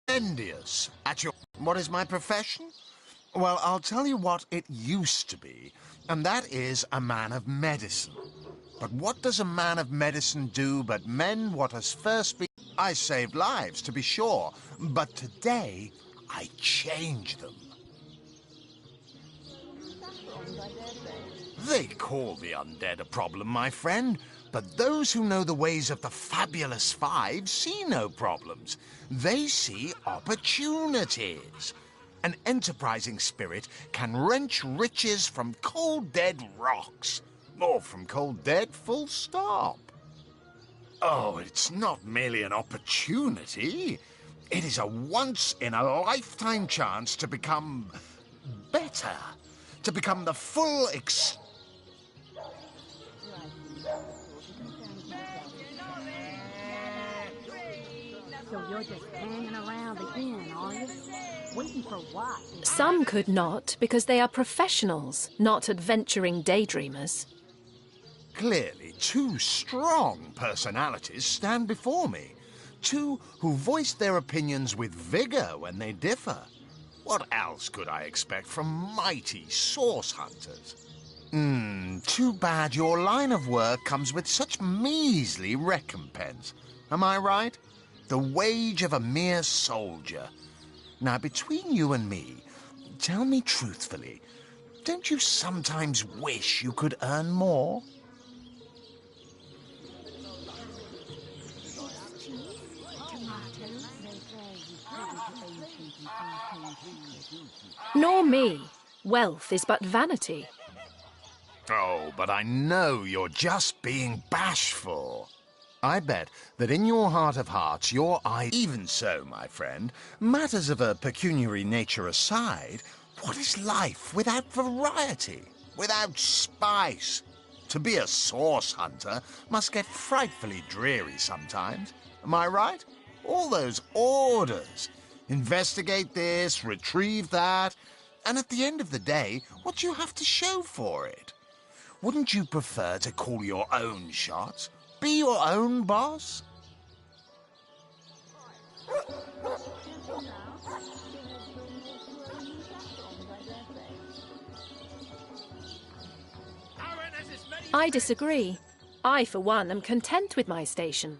Envious at your... What is my profession? Well, I'll tell you what it used to be, and that is a man of medicine. But what does a man of medicine do but mend what has first been... I saved lives, to be sure, but today I change them. They call the undead a problem, my friend, but those who know the ways of the Fabulous Five see no problems. They see opportunities. An enterprising spirit can wrench riches from cold dead rocks, or from cold dead full stop. Oh, it's not merely an opportunity. It is a once-in-a-lifetime chance to become better, to become the full So you're just hanging around the inn, are you? Waiting for what? Some could not, because they are professionals, not adventuring daydreamers. Clearly, two strong personalities stand before me. Two who voice their opinions with vigor when they differ. What else could I expect from mighty source hunters? Too bad your line of work comes with such measly recompense. Am I right? The wage of a mere soldier. Now, between you and me, tell me truthfully, don't you sometimes wish you could earn more? Nor me. Wealth is but vanity. Oh, but I know you're just being bashful. I bet that in your heart of hearts, your eye... Even so, my friend, matters of a pecuniary nature aside, what is life without variety, without spice? To be a source hunter must get frightfully dreary sometimes. Am I right? All those orders. Investigate this, retrieve that, and at the end of the day, what do you have to show for it? Wouldn't you prefer to call your own shots? Be your own boss? I disagree. I, for one, am content with my station.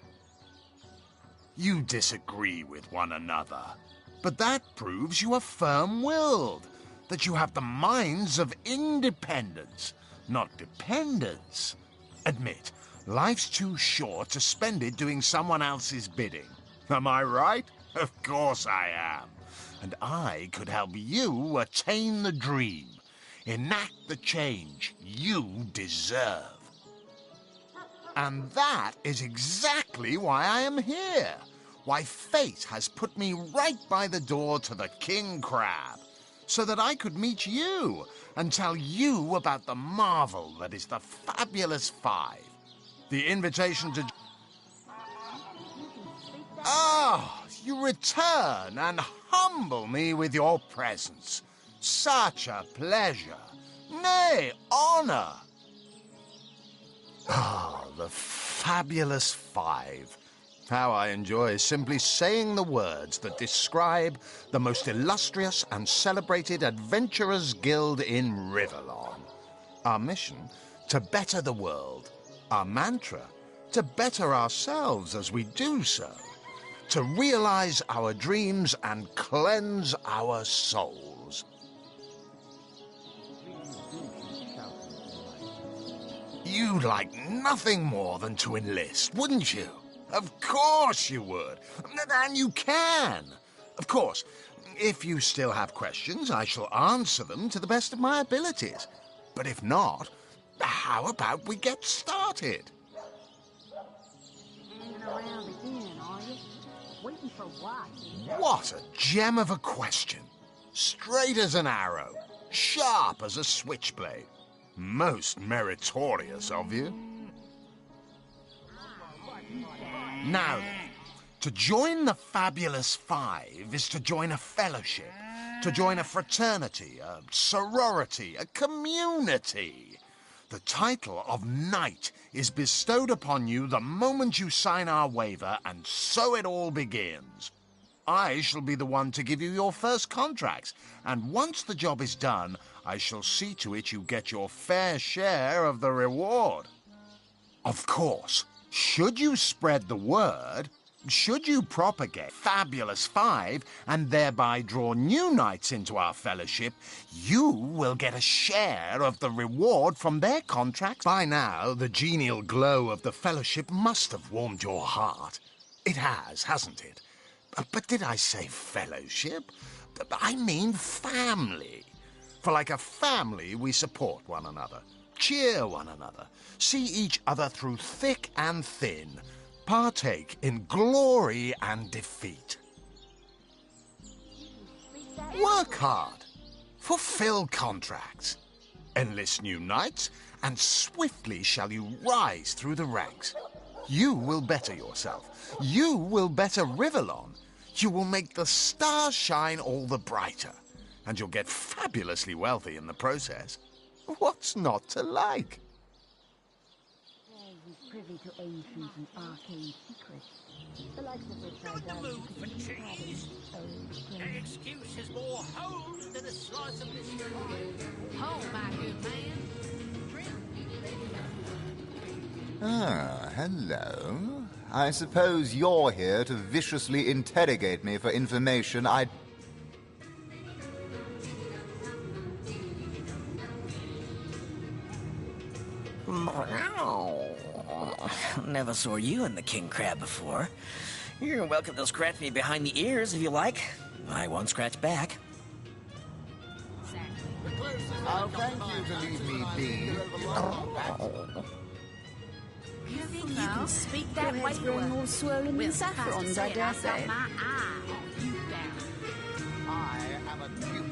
You disagree with one another. But that proves you are firm-willed, that you have the minds of independence, not dependence. Admit, life's too short to spend it doing someone else's bidding. Am I right? Of course I am. And I could help you attain the dream, enact the change you deserve. And that is exactly why I am here. Why fate has put me right by the door to the King Crab, so that I could meet you and tell you about the marvel that is the Fabulous Five. The invitation to... Ah, you return and humble me with your presence. Such a pleasure. Nay, honor. Ah, the Fabulous Five. How I enjoy simply saying the words that describe the most illustrious and celebrated adventurers' guild in Riverlon. Our mission, to better the world. Our mantra, to better ourselves as we do so. To realize our dreams and cleanse our souls. You'd like nothing more than to enlist, wouldn't you? Of course you would. And you can. Of course, if you still have questions, I shall answer them to the best of my abilities. But if not, how about we get started? Hanging around the inn, are you? Waiting for what? What a gem of a question. Straight as an arrow, sharp as a switchblade. Most meritorious of you. Now then, to join the Fabulous Five is to join a fellowship, to join a fraternity, a sorority, a community. The title of Knight is bestowed upon you the moment you sign our waiver, and so it all begins. I shall be the one to give you your first contracts, and once the job is done, I shall see to it you get your fair share of the reward. Of course, should you spread the word, should you propagate Fabulous Five and thereby draw new knights into our fellowship, you will get a share of the reward from their contracts. By now, the genial glow of the fellowship must have warmed your heart. It has, hasn't it? But did I say fellowship? I mean family. For like a family, we support one another, cheer one another, see each other through thick and thin, partake in glory and defeat. Work hard, fulfill contracts, enlist new knights, and swiftly shall you rise through the ranks. You will better yourself. You will better Rivellon. You will make the stars shine all the brighter, and you'll get fabulously wealthy in the process. What's not to like? He's privy to ancient and arcane secrets, the likes of which I Got the doubt mood for you could have cheese. in old An friends. excuse is more holes than a slice of biscuit. Oh, my good man. Ah, hello. I suppose you're here to viciously interrogate me for information I... Never saw you in the king crab before. You're welcome to scratch me behind the ears if you like. I won't scratch back. I'll thank you to leave me be. You think you can speak Your that way head's growing all swollen Well, with saffrons, I dare I've got say. my eye on you down. I am a duke.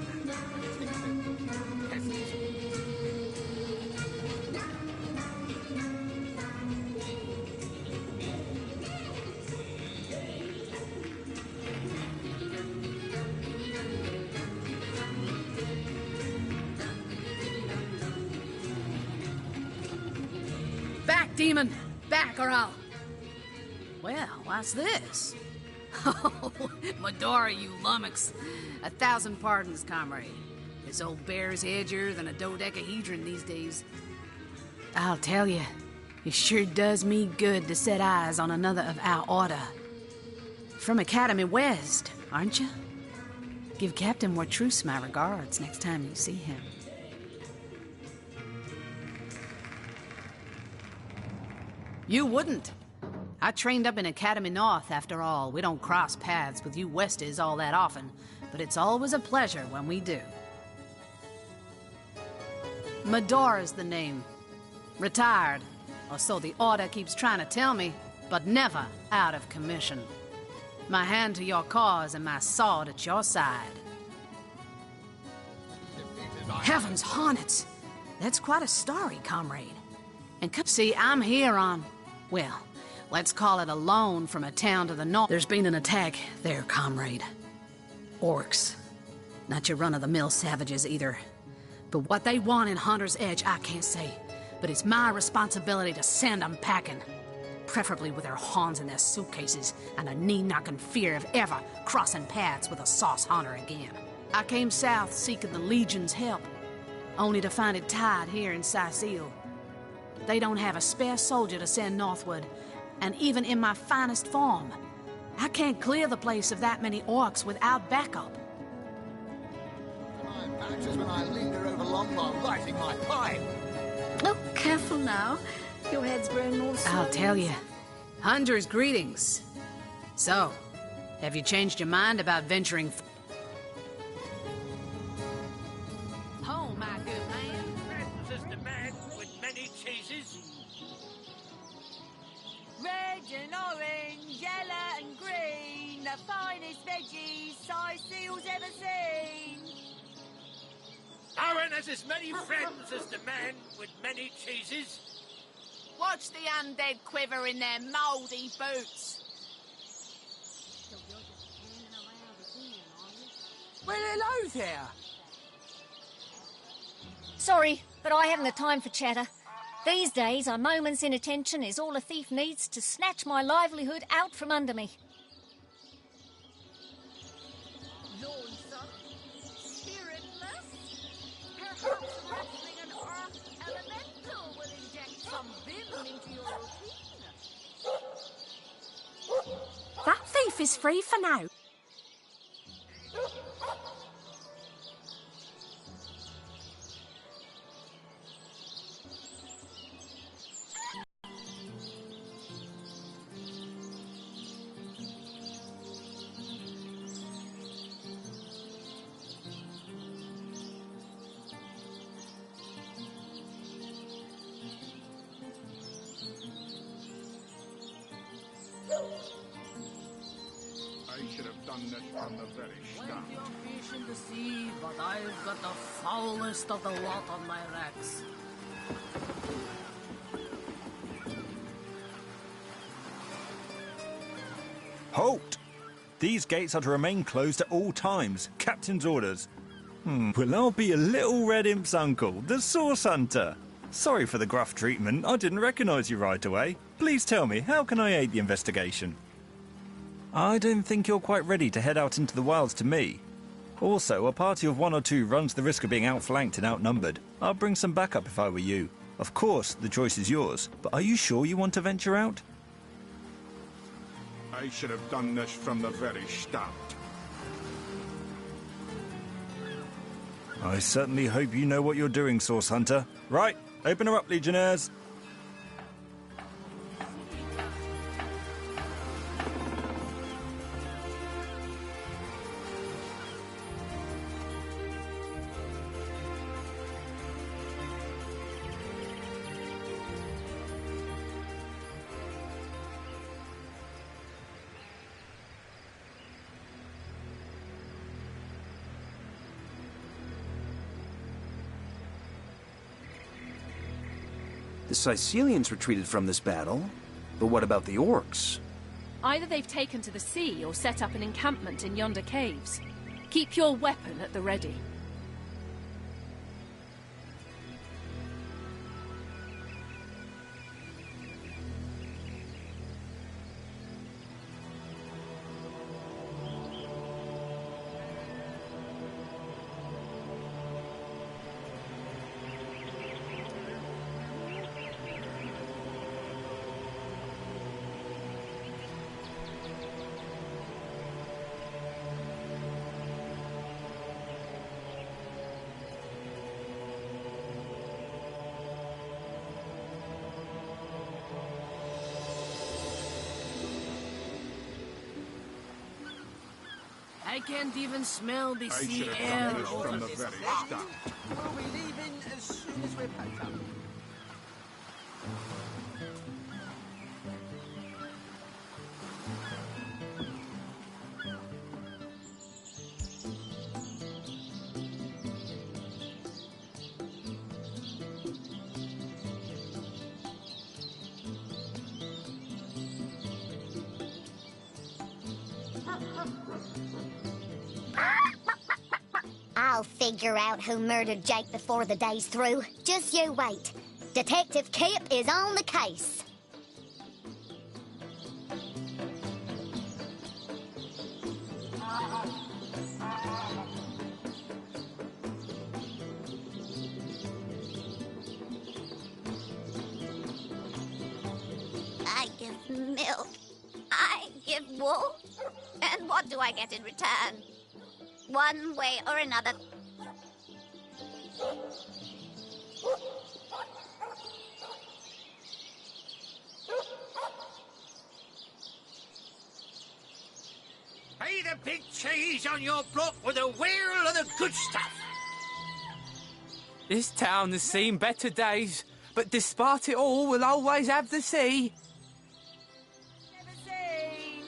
Back, demon! Back, or I'll... Well, what's this? Oh, Medora, you lummox. 1,000 pardons, comrade. This old bear's edgier than a dodecahedron these days. I'll tell you, it sure does me good to set eyes on another of our order. From Academy West, aren't you? Give Captain Wartruce my regards next time you see him. You wouldn't. I trained up in Academy North, after all. We don't cross paths with you Westies all that often, but it's always a pleasure when we do. Medora's the name. Retired, or so the Order keeps trying to tell me, but never out of commission. My hand to your cause and my sword at your side. Heavens hornets! That's quite a story, comrade. And see, I'm here on, well, let's call it a loan from a town to the north. There's been an attack there, comrade. Orcs. Not your run-of-the-mill savages either. But what they want in Hunter's Edge, I can't say. But it's my responsibility to send them packing. Preferably with their horns in their suitcases and a knee-knocking fear of ever crossing paths with a sauce hunter again. I came south seeking the Legion's help, only to find it tied here in Sicile. They don't have a spare soldier to send northward, and even in my finest form, I can't clear the place of that many orcs without backup. My bounces when I linger over long while lighting my pipe. Oh, careful now. Your head's growing all swollen. I'll tell you. Hunter's greetings. So, have you changed your mind about venturing... Oh, my good man. Friends is the man with many cheeses. Red and orange, yellow and green, the finest veggies Sicile's ever seen. Owen has as many friends as the man with many cheeses. Watch the undead quiver in their mouldy boots. So you're just hanging around again, are you? Well, hello there. Sorry, but I haven't the time for chatter. These days, a moment's inattention is all a thief needs to snatch my livelihood out from under me. Lonesome? Spiritless? Perhaps wrestling an earth elemental will inject some vim into your routine. That thief is free for now. I should have done this from the very start. Plenty of fish in the sea, but I've got the foulest of the lot on my racks. Halt! These gates are to remain closed at all times. Captain's orders. Well, I'll be a little red imp's uncle, the Source Hunter. Sorry for the gruff treatment. I didn't recognise you right away. Please tell me, how can I aid the investigation? I don't think you're quite ready to head out into the wilds to me. Also, a party of 1 or 2 runs the risk of being outflanked and outnumbered. I'll bring some backup if I were you. Of course, the choice is yours, but are you sure you want to venture out? I should have done this from the very start. I certainly hope you know what you're doing, Source Hunter. Right, open her up, Legionnaires. The Sicilians retreated from this battle, but what about the orcs? Either they've taken to the sea or set up an encampment in yonder caves. Keep your weapon at the ready. I can't even smell the I sea should have air done this over from the this very place. start. We'll be leaving as soon as we're packed up. I'll figure out who murdered Jake before the day's through. Just you wait. Detective Kip is on the case. I give milk. I give wool. And what do I get in return? One way or another. Pay the big cheese on your block with a wheel of the good stuff. This town has seen better days, but despite it all, we'll always have the sea. Never seen.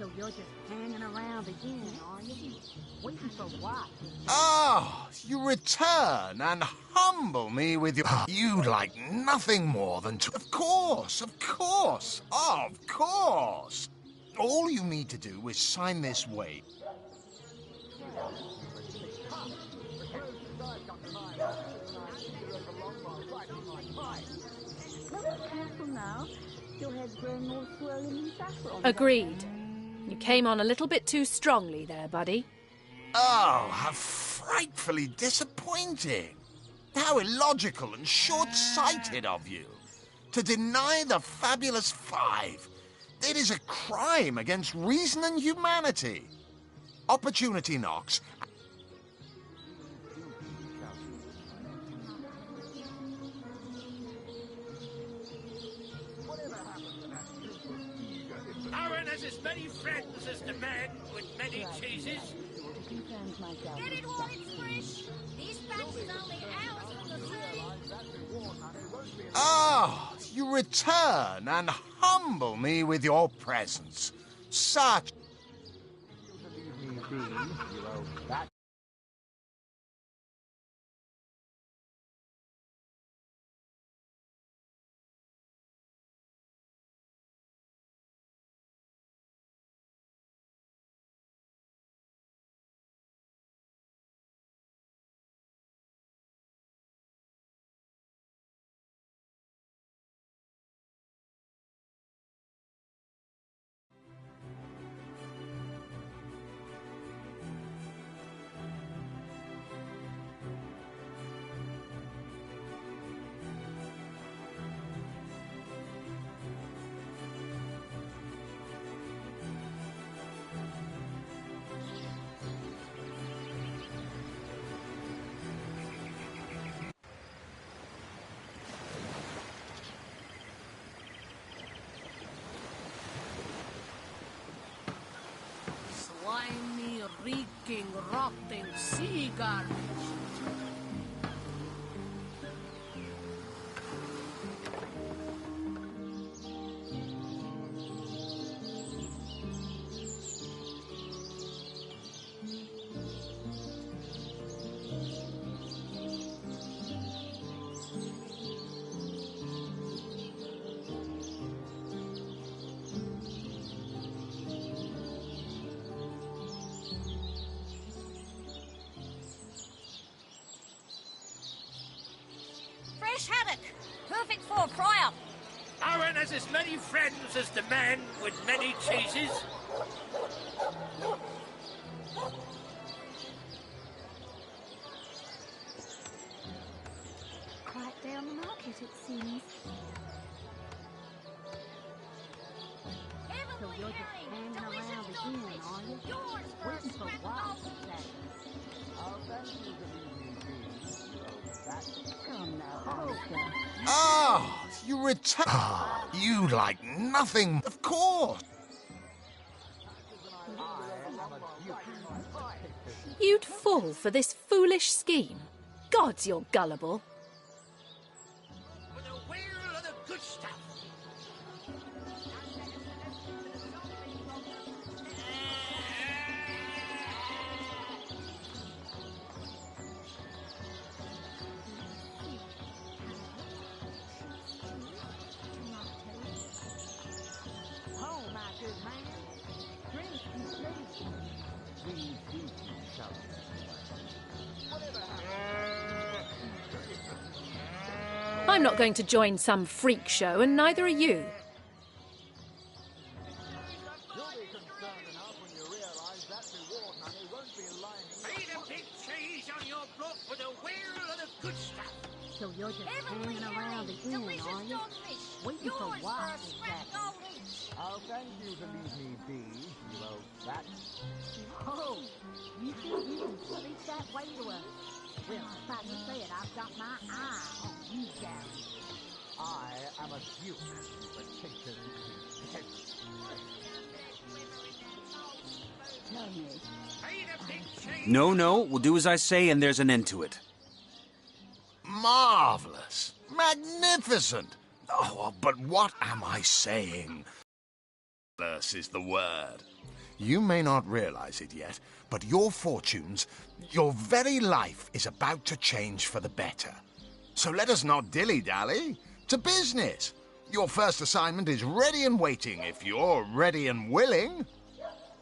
So you're just hanging around again, are you? Waiting for what? Ah, you return and humble me with your... You like nothing more than to... Of course, of course, of course. All you need to do is sign this waiver. careful now. Your head's growing more swollen than saffron. Agreed. You came on a little bit too strongly there, buddy. Oh, how frightfully disappointing. How illogical and short-sighted of you. To deny the fabulous five. It is a crime against reason and humanity. Opportunity knocks. Aaron has as many friends as the man with many cheeses. Get it while it's fresh. This batch is only hours from the sea. Ah, you return and humble me with your presence. Such... Slimy, reeking, rotting sea garbage. Fresh haddock. Perfect for a fry-up. Aaron has as many friends as the man with many cheeses. Quiet day on the market, it seems. So you're just hanging around the inn, are you? Waiting for what? Come now, Ah, you return... Ah, you like nothing, of course. You'd fall for this foolish scheme. Gods, you're gullible. With a wheel of the good stuff. Oh, my good man. Drink, please. I'm not going to join some freak show, and neither are you. Eat a big cheese on your block with a wheel of the good stuff. So you're just hanging around the inn, are you? Waiting for what, exactly? I'll thank you to leave me be, you old bat. Oh, you think you can sleep that way to us? Well, like you said, I've got my eye on you, Gary. I am a duke, attention to heaven. Tell me. Eat a big cheese. No, we'll do as I say and there's an end to it. Marvelous. Magnificent. Oh, but what am I saying? Marvelous is the word. You may not realize it yet, but your fortunes, your very life is about to change for the better. So let us not dilly-dally. To business. Your first assignment is ready and waiting if you're ready and willing.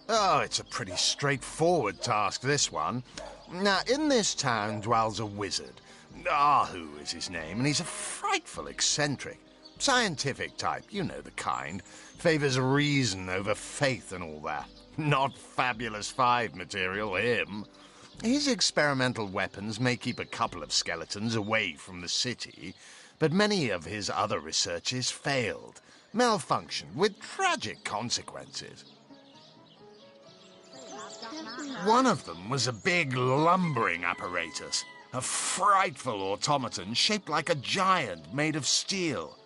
Oh, it's a pretty straightforward task, this one. Now, in this town dwells a wizard. Ahu is his name, and he's a frightful eccentric. Scientific type, you know the kind. Favors reason over faith and all that. Not Fabulous Five material, him. His experimental weapons may keep a couple of skeletons away from the city, but many of his other researches failed, malfunctioned with tragic consequences. One of them was a big lumbering apparatus, a frightful automaton shaped like a giant made of steel.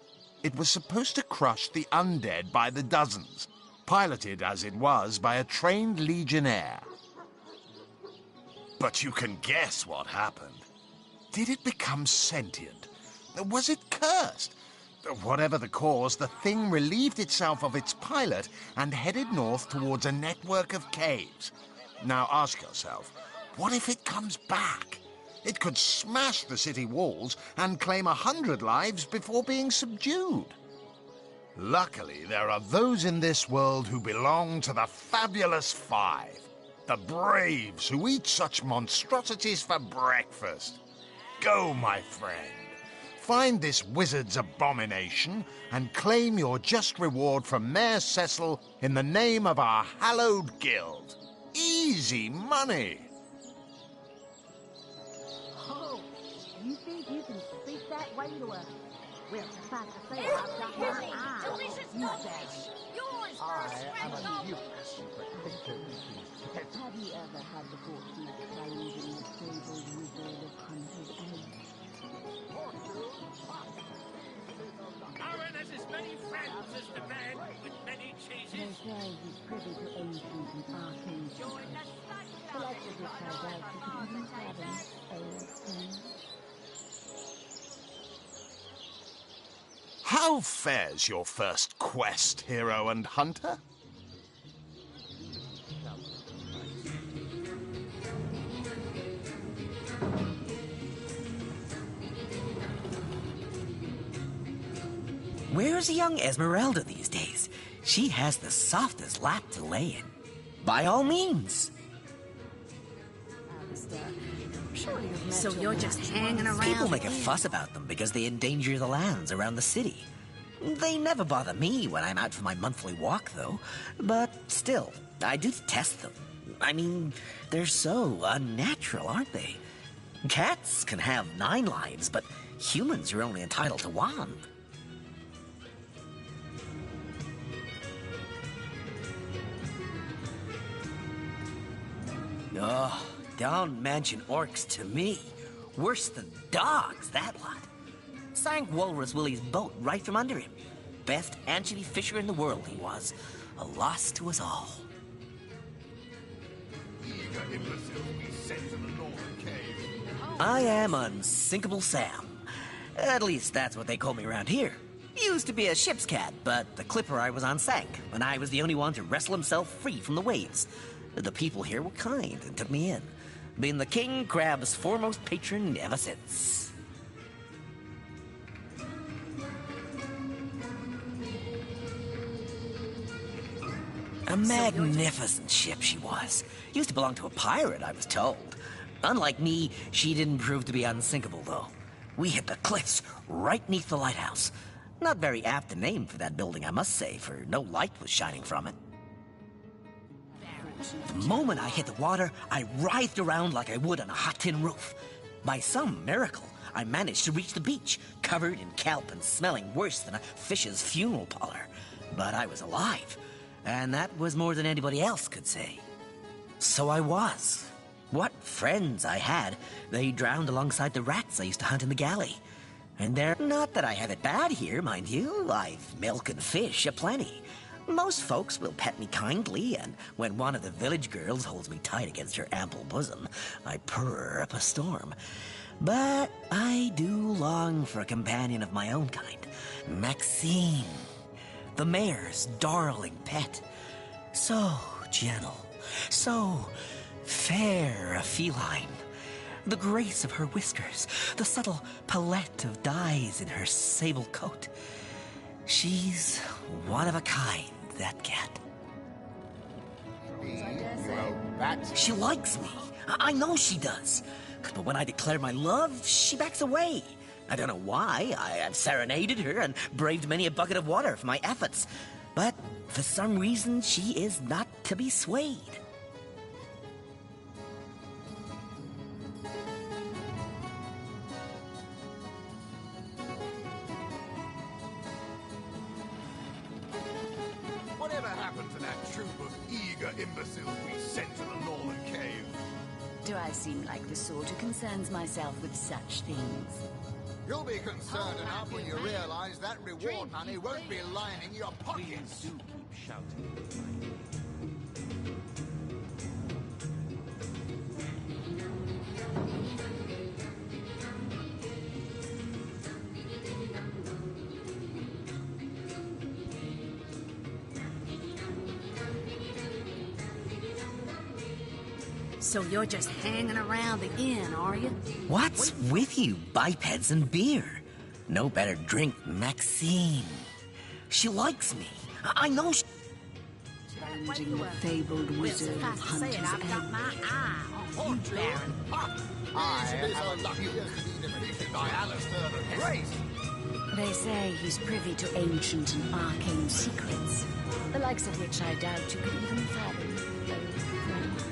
It was supposed to crush the undead by the dozens, piloted as it was by a trained legionnaire. But you can guess what happened. Did it become sentient? Was it cursed? Whatever the cause, the thing relieved itself of its pilot and headed north towards a network of caves. Now ask yourself, what if it comes back? It could smash the city walls and claim 100 lives before being subdued. Luckily, there are those in this world who belong to the Fabulous Five. The braves who eat such monstrosities for breakfast. Go, my friend. Find this wizard's abomination and claim your just reward from Mayor Cecil in the name of our hallowed guild. Easy money. Oh, you think you can speak that way to us? Well, suffice to say, I've got my eye on you, Barry. I am a duke for centuries. Have you ever had the fortune of playing in the fabled wizard of Hunter's Edge? Aaron has as many friends as the man with many They cheeses. say he's privy to ancient and arcane secrets. The legend is so out you could even fathom old things. How fares your first quest, hero and hunter? Where's young Esmeralda these days? She has the softest lap to lay in. By all means. So you're just hanging around? People make a fuss about them because they endanger the lands around the city. They never bother me when I'm out for my monthly walk, though. But still, I do test them. I mean, they're so unnatural, aren't they? Cats can have 9 lives, but humans are only entitled to 1. Oh, don't mention orcs to me. Worse than dogs, that lot. Sank Walrus Willie's boat right from under him. Best anchovy fisher in the world he was. A loss to us all. I am Unsinkable Sam. At least that's what they call me around here. Used to be a ship's cat, but the clipper I was on sank, and I was the only one to wrestle himself free from the waves. The people here were kind and took me in. Been the king crab's foremost patron ever since. A magnificent ship she was. Used to belong to a pirate, I was told. Unlike me, she didn't prove to be unsinkable, though. We hit the cliffs right neath the lighthouse. Not very apt a name for that building, I must say, for no light was shining from it. The moment I hit the water, I writhed around like I would on a hot tin roof. By some miracle, I managed to reach the beach, covered in kelp and smelling worse than a fish's funeral parlor. But I was alive, and that was more than anybody else could say. So I was. What friends I had. They drowned alongside the rats I used to hunt in the galley. And they're not that I have it bad here, mind you. I've milk and fish aplenty. Most folks will pet me kindly, and when one of the village girls holds me tight against her ample bosom, I purr up a storm. But I do long for a companion of my own kind. Maxine, the mayor's darling pet. So gentle, so fair a feline. The grace of her whiskers, the subtle palette of dyes in her sable coat. She's one of a kind, that cat. She likes me. I know she does. But when I declare my love, she backs away. I don't know why. I have serenaded her and braved many a bucket of water for my efforts. But for some reason, she is not to be swayed. Whatever happened to that troop of eager imbeciles we sent to the Northern Cave? Do I seem like the sort who concerns myself with such things? You'll be concerned enough when you realize that reward money won't be lining your pockets. Do keep shouting. So you're just hanging around the inn, are you? What's with you, bipeds and beer? No better drink Maxine. She likes me. I know she... Challenging the fabled wizard of Hunter's End. You Baron. I am a lucky to be defeated by Alistair the Great. They say he's privy to ancient and arcane secrets, the likes of which I doubt you could even fathom, old friend.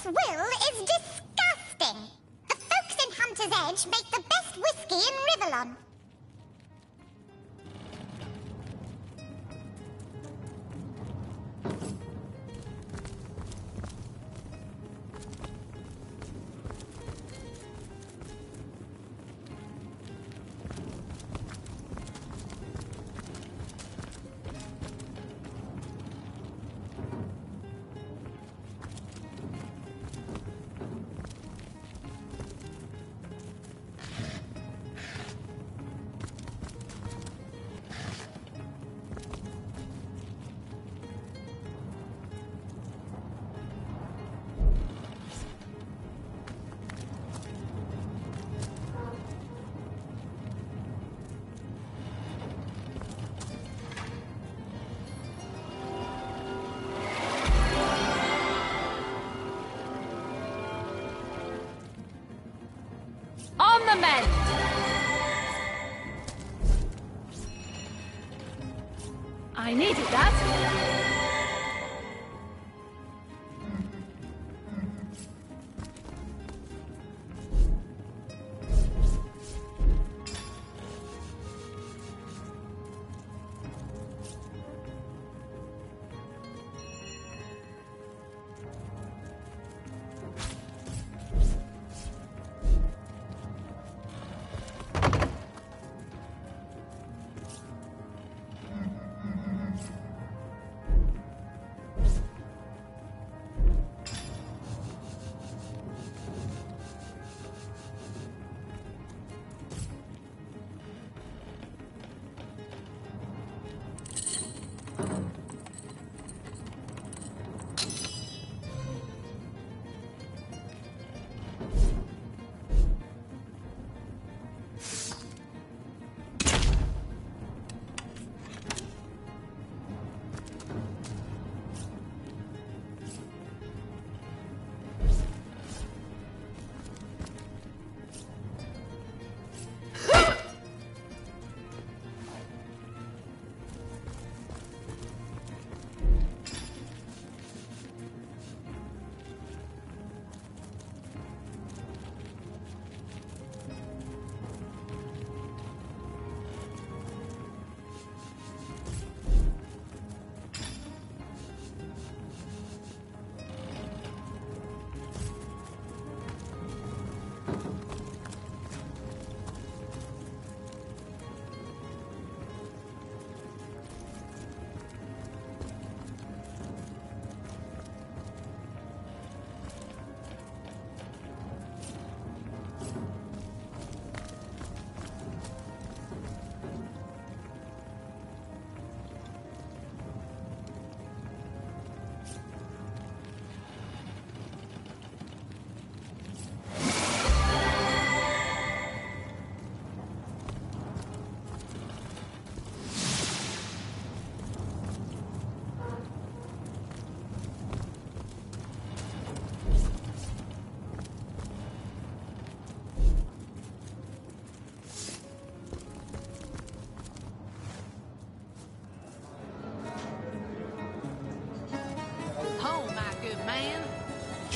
Will is disgusting. The folks in Hunter's Edge make the best whiskey in Rivellon. On the mend! I needed that.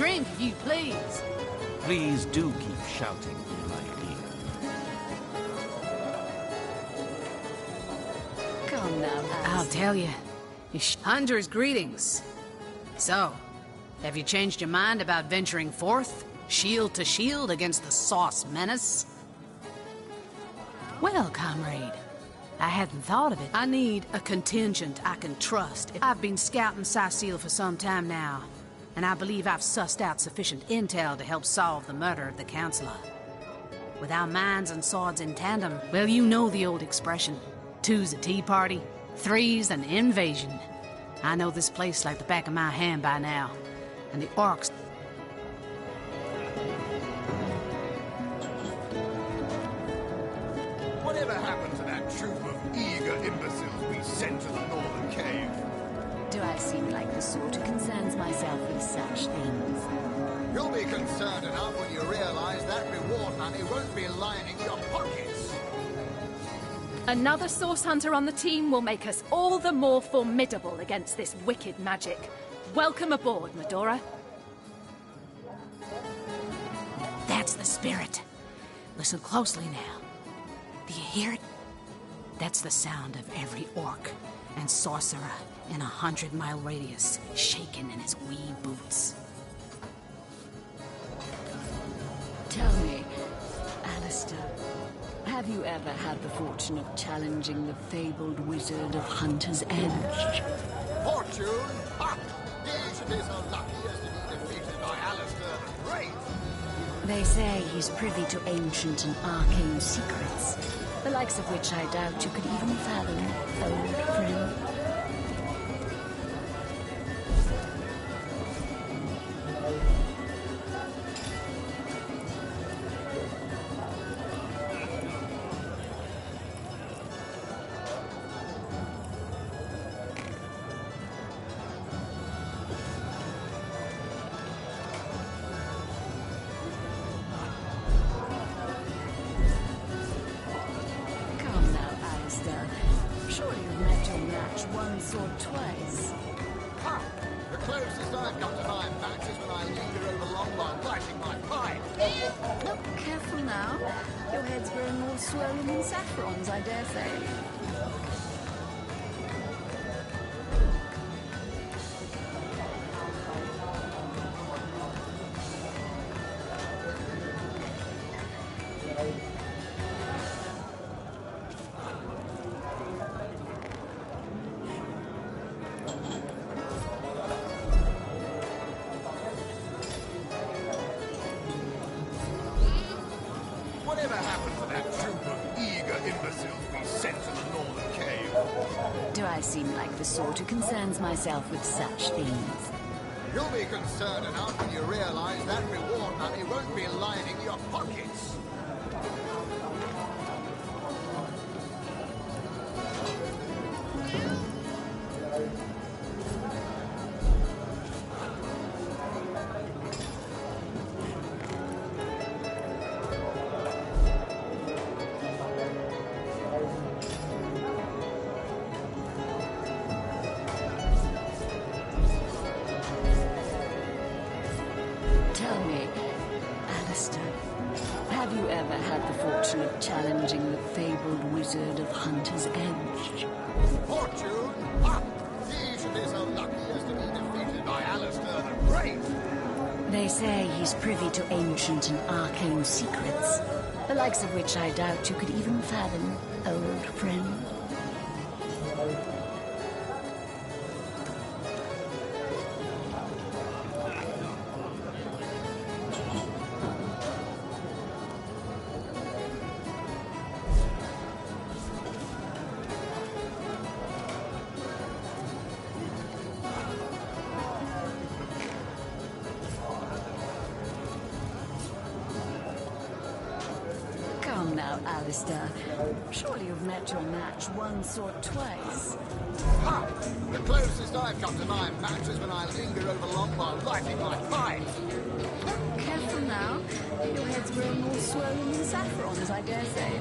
drink, if you please. Please do keep shouting, my dear. Come now, I'll tell you. Hunter's greetings. So, have you changed your mind about venturing forth, shield to shield, against the Sauce Menace? Well, comrade, I hadn't thought of it. I need a contingent I can trust. I've been scouting Cecile for some time now, and I believe I've sussed out sufficient intel to help solve the murder of the Counselor. With our minds and swords in tandem, well, you know the old expression. 2's a tea party, 3's an invasion. I know this place like the back of my hand by now, and the orcs... Whatever happened to that troop of eager imbeciles we sent to the northern cave? do I seem like the sort who concerns myself with such things? You'll be concerned enough when you realize that reward money won't be lining your pockets. Another source hunter on the team will make us all the more formidable against this wicked magic. Welcome aboard, Medora. That's the spirit. Listen closely now. Do you hear it? That's the sound of every orc and sorcerer in a 100-mile radius shaking in his wee boots. Tell me, Alistair, have you ever had the fortune of challenging the fabled wizard of Hunter's Edge? Fortune? Ha! He should be so lucky as to be defeated by Alistair the Great. They say he's privy to ancient and arcane secrets, the likes of which I doubt you could even fathom, old friend. Surely you've met your match once or twice. Ha! The closest I've come to my match is when I linger over long while lighting my pipe. No, careful now. Your head's growing more swollen than saffrons, I dare say. Whatever happened to that troop of eager imbeciles we sent to the northern cave? Do I seem like the sort who concerns myself with such things? You'll be concerned enough when you realize that reward money won't be lining your pockets. Tell me, Alistair, have you ever had the fortune of challenging the fabled wizard of Hunter's Edge? Fortune? Ha! He should be so lucky as to be defeated by Alistair the Great. They say he's privy to ancient and arcane secrets, the likes of which I doubt you could even fathom, old friend. Come now, Alistair. Surely you've met your match once or twice. Ha! The closest I've come to my match is when I linger over long while lighting my pipe. Careful now. Your head's growing more swollen than saffrons, I dare say.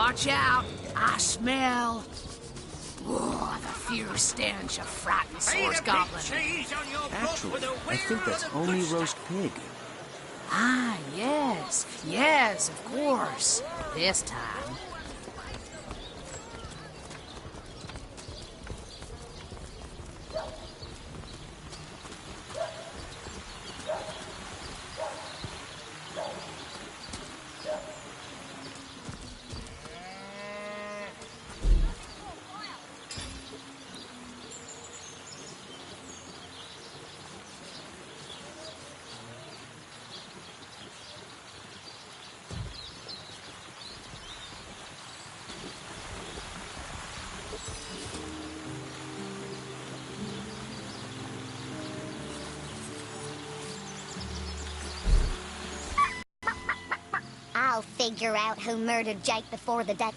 Watch out! I smell... Oh, the fierce stench of frightened source goblin. Actually, I think that's only roast pig. Ah, yes. Yes, of course. This time. I'll figure out who murdered Jake before the day.